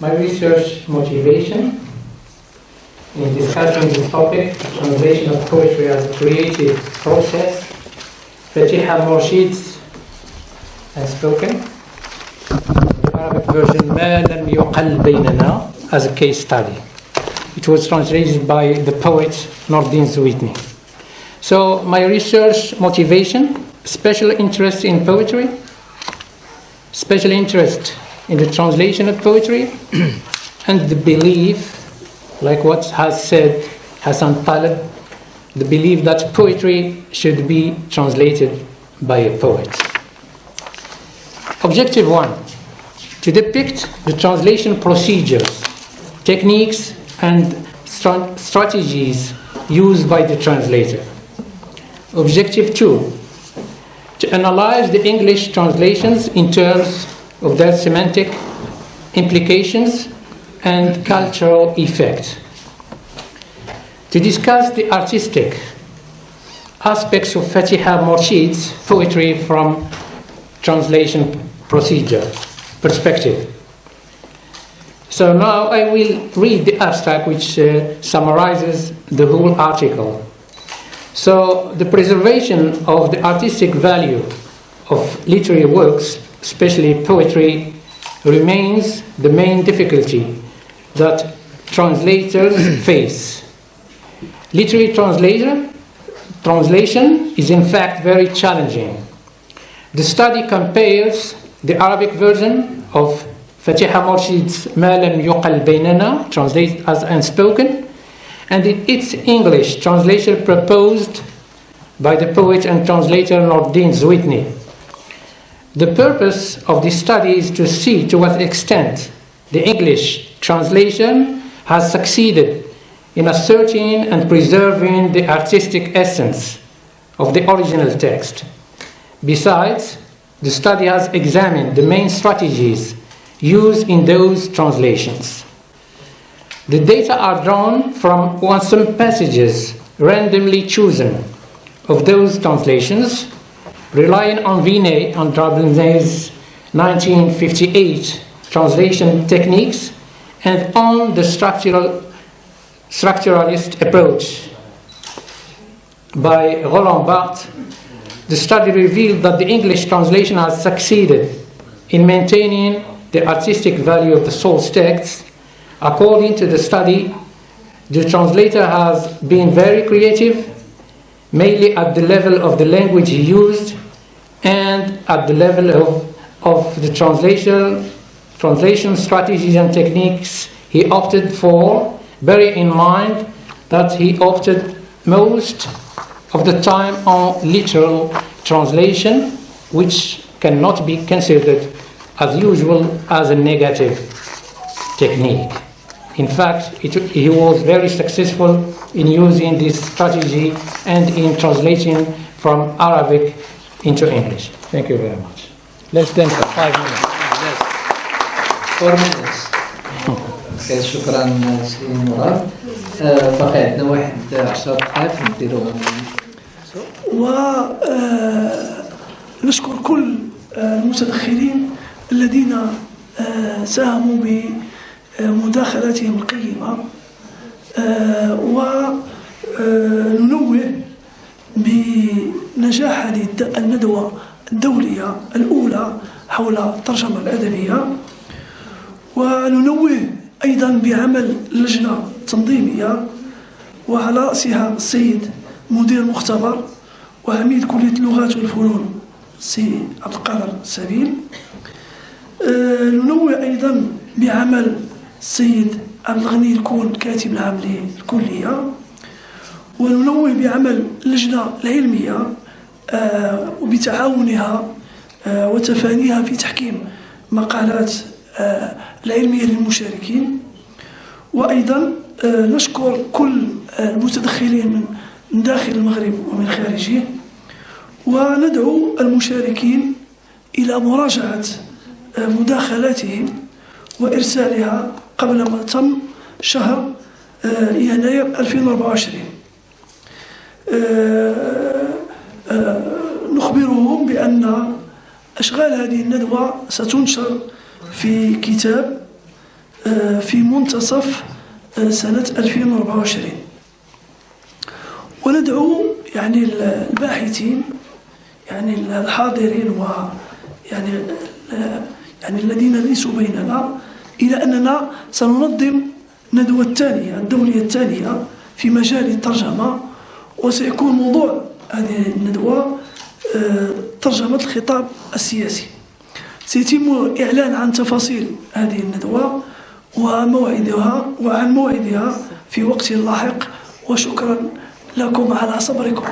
My research motivation in discussing this topic, translation of poetry as a creative process, Fatiha Morchid's Unspoken, the Arabic version ما لم يقل بيننا, as a case study. It was translated by the poet Nordin Zwitny. So my research motivation, special interest in poetry, special interest in the translation of poetry, and the belief, like what has said Hassan, the belief that poetry should be translated by a poet. Objective 1, to depict the translation procedures, techniques, and strategies used by the translator. Objective 2, to analyze the English translations in terms of their semantic implications and cultural effect. To discuss the artistic aspects of Fatiha Morchid's poetry from translation procedure perspective. So now I will read the abstract which summarizes the whole article. So the preservation of the artistic value of literary works, especially poetry, remains the main difficulty that translators face. Literary translation is in fact very challenging. The study compares the Arabic version of Fatiha Morchid's ما لم يقل بيننا, translated as Unspoken, and its English translation proposed by the poet and translator Nordin Zwitny. The purpose of this study is to see to what extent the English translation has succeeded in asserting and preserving the artistic essence of the original text. Besides, the study has examined the main strategies used in those translations. The data are drawn from some passages randomly chosen of those translations, relying on Vinay's 1958 translation techniques and on the structuralist approach by Roland Barthes. The study revealed that the English translation has succeeded in maintaining the artistic value of the source text. According to the study, the translator has been very creative, mainly at the level of the language he used and at the level of the translation strategies and techniques he opted for, bearing in mind that he opted most of the time on literal translation, which cannot be considered as usual as a negative technique. In fact, he was very successful in using this strategy and in translating from Arabic into English. Thank you very much. Less than 5 minutes. Yes. 4 minutes. شكرا سي مراد. باقي عندنا واحد 10 دقائق نديرو. ونشكر كل المتدخلين الذين ساهموا بمداخلاتهم القيمة، وننوه بنجاح هذه الندوة الدولية الأولى حول الترجمة الأدبية، وننوه أيضا بعمل لجنة تنظيمية وعلى رأسها السيد مدير مختبر وعميد كلية اللغات والفنون سي عبد القادر سبيل. ننوه أيضا بعمل السيد عبد الغني الكون كاتب العام للكلية، وننوه بعمل اللجنة العلمية وبتعاونها وتفانيها في تحكيم مقالات العلمية للمشاركين. وأيضا نشكر كل المتدخلين من داخل المغرب ومن خارجه، وندعو المشاركين إلى مراجعة مداخلاتهم وإرسالها قبل ما تم شهر يناير 2024. نخبرهم بأن أشغال هذه الندوة ستنشر في كتاب في منتصف سنة 2024. وندعو يعني الباحثين يعني الحاضرين يعني الذين ليسوا بيننا إلى أننا سننظم ندوة الثانية الدولية الثانية في مجال الترجمة، وسيكون موضوع هذه الندوة ترجمة الخطاب السياسي. سيتم إعلان عن تفاصيل هذه الندوة وعن موعدها في وقت لاحق، وشكرا لكم على صبركم.